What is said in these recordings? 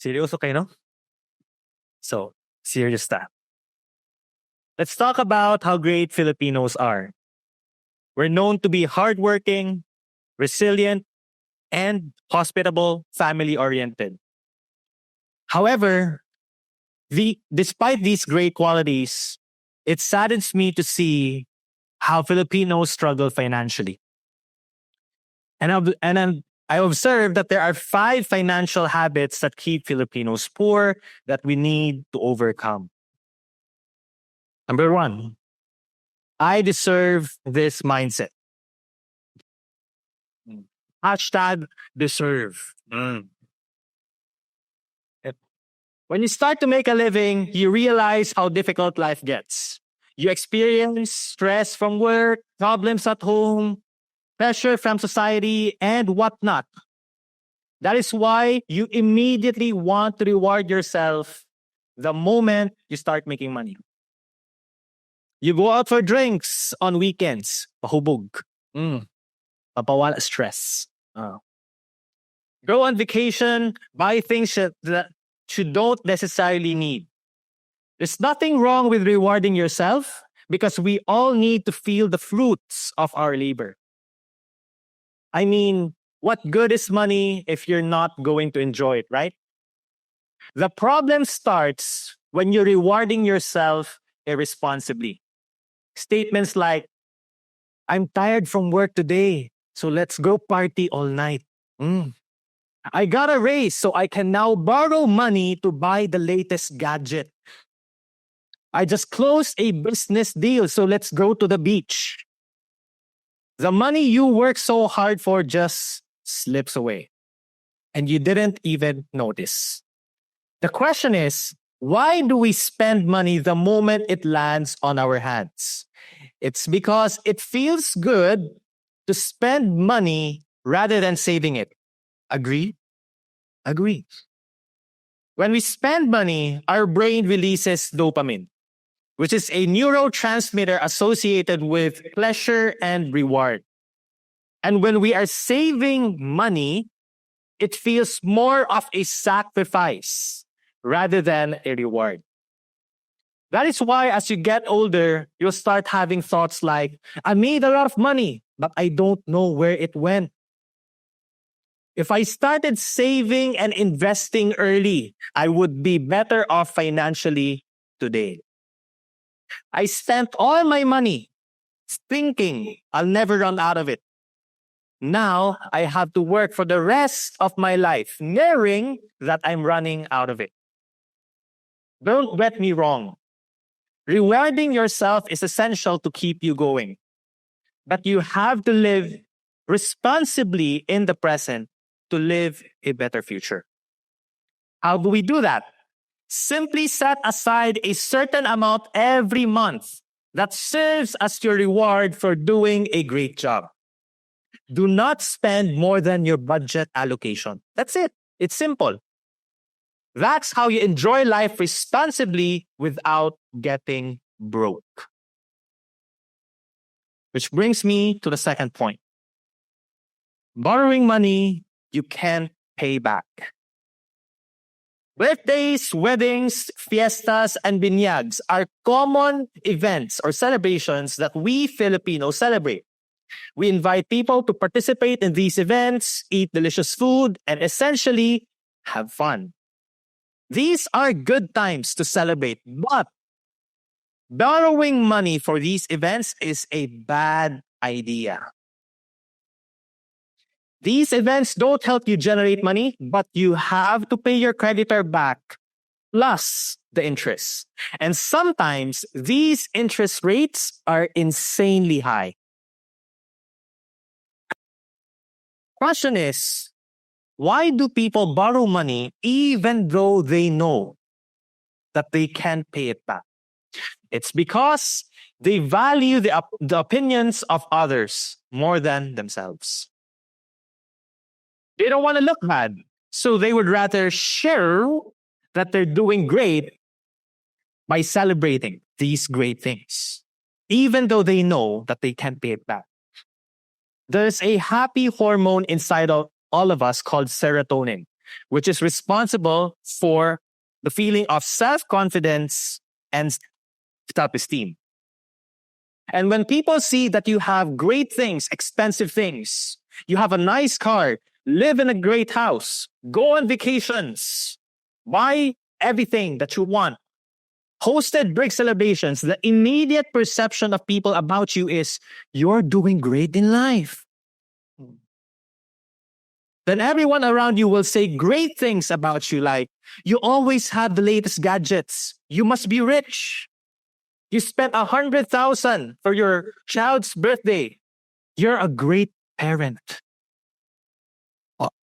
Seryoso kayo, no? So, serious na. Let's talk about how great Filipinos are. We're known to be hardworking, resilient, and hospitable, family-oriented. However, despite these great qualities, it saddens me to see how Filipinos struggle financially. I observe that there are 5 financial habits that keep Filipinos poor that we need to overcome. Number 1, I deserve this mindset. Hashtag deserve. When you start to make a living, you realize how difficult life gets. You experience stress from work, problems at home, pressure from society, and whatnot. That is why you immediately want to reward yourself the moment you start making money. You go out for drinks on weekends. Pahubog. Papawala stress. Go on vacation, buy things that you don't necessarily need. There's nothing wrong with rewarding yourself because we all need to feel the fruits of our labor. I mean, what good is money if you're not going to enjoy it, right? The problem starts when you're rewarding yourself irresponsibly. Statements like, I'm tired from work today, so let's go party all night. I got a raise, so I can now borrow money to buy the latest gadget. I just closed a business deal, so let's go to the beach. The money you work so hard for just slips away, and you didn't even notice. The question is, why do we spend money the moment it lands on our hands? It's because it feels good to spend money rather than saving it. Agree? Agree. When we spend money, our brain releases dopamine, which is a neurotransmitter associated with pleasure and reward. And when we are saving money, it feels more of a sacrifice rather than a reward. That is why as you get older, you'll start having thoughts like, I made a lot of money, but I don't know where it went. If I started saving and investing early, I would be better off financially today. I spent all my money thinking I'll never run out of it. Now I have to work for the rest of my life, knowing that I'm running out of it. Don't get me wrong. Rewarding yourself is essential to keep you going. But you have to live responsibly in the present to live a better future. How do we do that? Simply set aside a certain amount every month that serves as your reward for doing a great job. Do not spend more than your budget allocation. That's it. It's simple. That's how you enjoy life responsibly without getting broke. Which brings me to the second point. Borrowing money you can't pay back. Birthdays, weddings, fiestas, and binyags are common events or celebrations that we Filipinos celebrate. We invite people to participate in these events, eat delicious food, and essentially have fun. These are good times to celebrate, but borrowing money for these events is a bad idea. These events don't help you generate money, but you have to pay your creditor back plus the interest. And sometimes these interest rates are insanely high. Question is, why do people borrow money even though they know that they can't pay it back? It's because they value the opinions of others more than themselves. They don't want to look bad, so they would rather share that they're doing great by celebrating these great things, even though they know that they can't pay it back. There's a happy hormone inside of all of us called serotonin, which is responsible for the feeling of self-confidence and self-esteem. And when people see that you have great things, expensive things, you have a nice car, live in a great house, go on vacations, buy everything that you want, hosted big celebrations, the immediate perception of people about you is you're doing great in life. Then everyone around you will say great things about you, like you always have the latest gadgets, you must be rich. You spent 100,000 for your child's birthday. You're a great parent.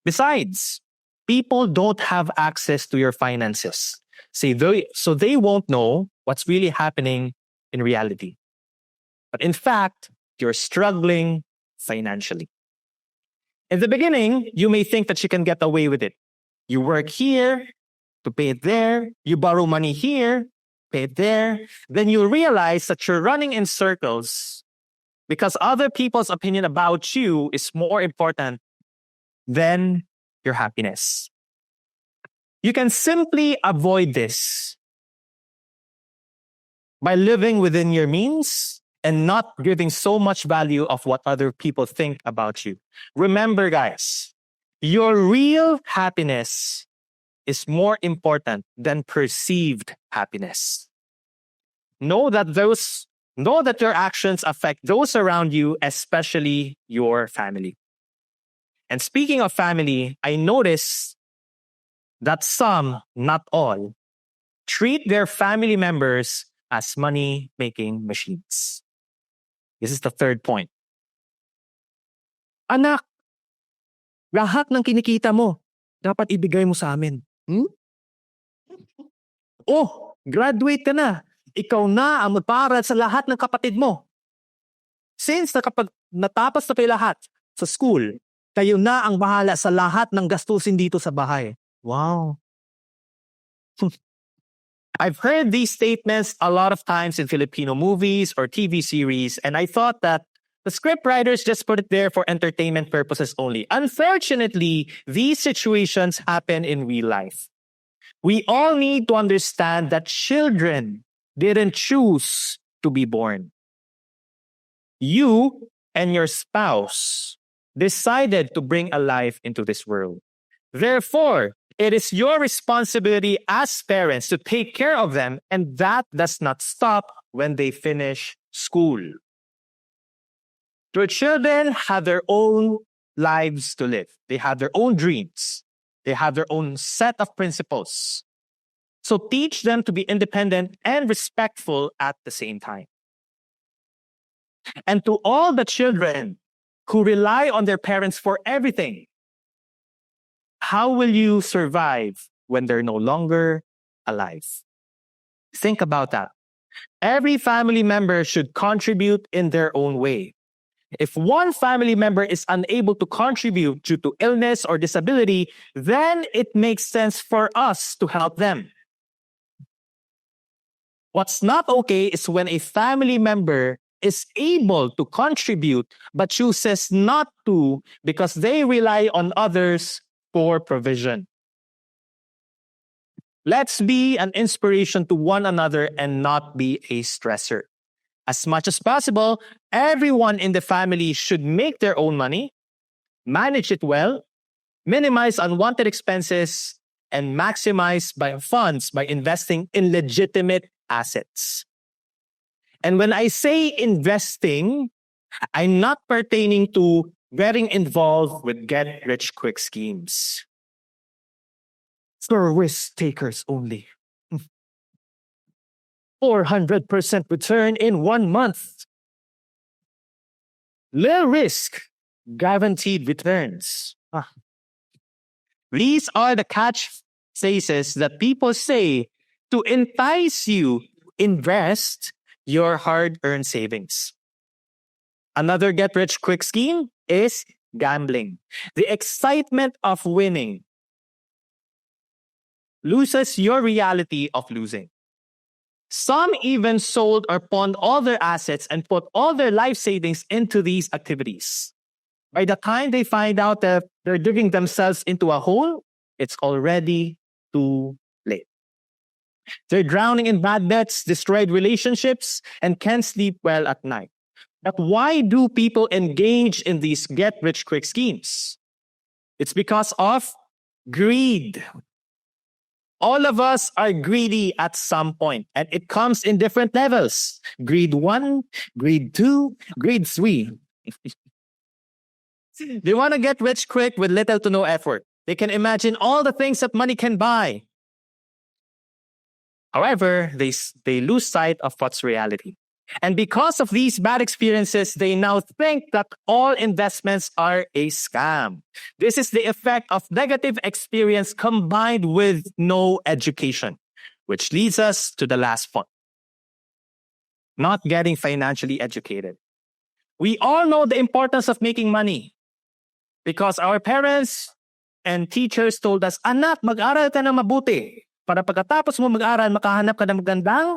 Besides, people don't have access to your finances. So they won't know what's really happening in reality. But in fact, you're struggling financially. In the beginning, you may think that you can get away with it. You work here to pay it there. You borrow money here, pay it there. Then you realize that you're running in circles because other people's opinion about you is more important than your happiness. You can simply avoid this by living within your means and not giving so much value of what other people think about you. Remember, guys, your real happiness is more important than perceived happiness. Know that your actions affect those around you, especially your family. And speaking of family, I notice that some, not all, treat their family members as money-making machines. This is the third point. Anak, lahat ng kinikita mo, dapat ibigay mo sa amin. Oh, graduate ka na. Ikaw na ang magpaaral sa lahat ng kapatid mo. Since natapos na kayo lahat sa school, kayo na ang bahala sa lahat ng gastusin dito sa bahay. Wow. I've heard these statements a lot of times in Filipino movies or TV series, and I thought that the script writers just put it there for entertainment purposes only. Unfortunately, these situations happen in real life. We all need to understand that children didn't choose to be born. You and your spouse decided to bring a life into this world. Therefore, it is your responsibility as parents to take care of them, and that does not stop when they finish school. Your children have their own lives to live. They have their own dreams. They have their own set of principles. So teach them to be independent and respectful at the same time. And to all the children who rely on their parents for everything, how will you survive when they're no longer alive? Think about that. Every family member should contribute in their own way. If one family member is unable to contribute due to illness or disability, then it makes sense for us to help them. What's not okay is when a family member is able to contribute but chooses not to because they rely on others for provision. Let's be an inspiration to one another and not be a stressor. As much as possible, everyone in the family should make their own money, manage it well, minimize unwanted expenses, and maximize funds by investing in legitimate assets. And when I say investing, I'm not pertaining to getting involved with get-rich-quick schemes. For risk takers only. 400% return in 1 month. Little risk, guaranteed returns. These are the catchphrases that people say to entice you invest your hard-earned savings. Another get-rich-quick scheme is gambling. The excitement of winning loses your reality of losing. Some even sold or pawned all their assets and put all their life savings into these activities. By the time they find out that they're digging themselves into a hole, it's already too late. They're drowning in bad debts, destroyed relationships, and can't sleep well at night. But why do people engage in these get rich quick schemes? It's because of greed. All of us are greedy at some point, and it comes in different levels. Greed 1, greed 2, greed 3. They want to get rich quick with little to no effort. They can imagine all the things that money can buy. However, they lose sight of what's reality. And because of these bad experiences, they now think that all investments are a scam. This is the effect of negative experience combined with no education, which leads us to the last point. Not getting financially educated. We all know the importance of making money because our parents and teachers told us, anak, mag-aral ka na mabuti para pagkatapos mo mag-aral, makahanap ka ng magandang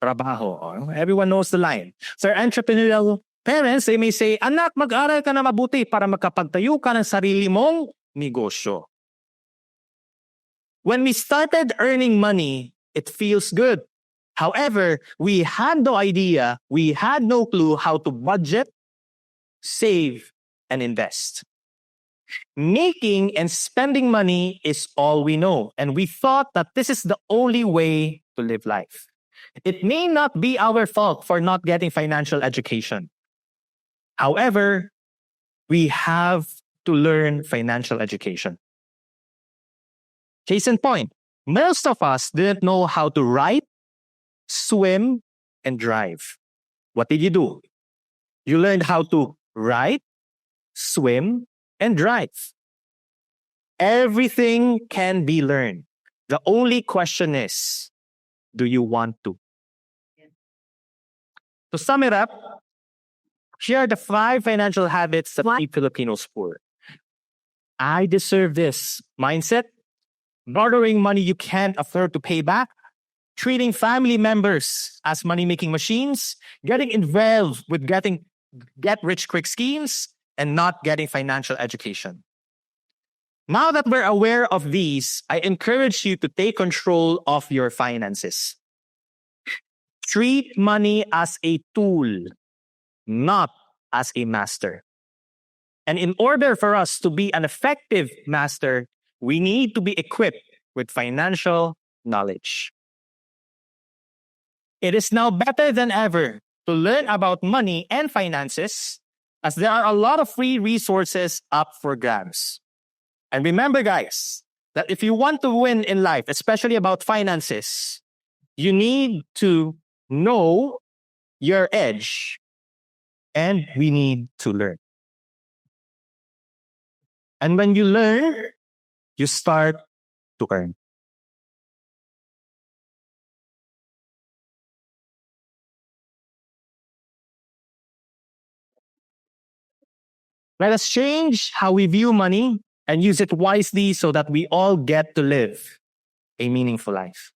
trabaho. Everyone knows the line. So our entrepreneurial parents, they may say, anak, mag-aral ka na mabuti para makapagtayo ka ng sarili mong negosyo. When we started earning money, it feels good. However, we had no idea, we had no clue how to budget, save, and invest. Making and spending money is all we know, and we thought that this is the only way to live life. It may not be our fault for not getting financial education. However, we have to learn financial education. Case in point, most of us didn't know how to write, swim, and drive. What did you do? You learned how to write, swim, and drive. Everything can be learned. The only question is, do you want to? To sum it up, here are the 5 financial habits that keep Filipinos poor. I deserve this mindset, borrowing money you can't afford to pay back, treating family members as money-making machines, getting involved with get-rich-quick schemes, and not getting financial education. Now that we're aware of these, I encourage you to take control of your finances. Treat money as a tool, not as a master. And in order for us to be an effective master, we need to be equipped with financial knowledge. It is now better than ever to learn about money and finances, as there are a lot of free resources up for grabs. And remember, guys, that if you want to win in life, especially about finances, you need to know your edge, and we need to learn. And when you learn, you start to earn. Let us change how we view money and use it wisely so that we all get to live a meaningful life.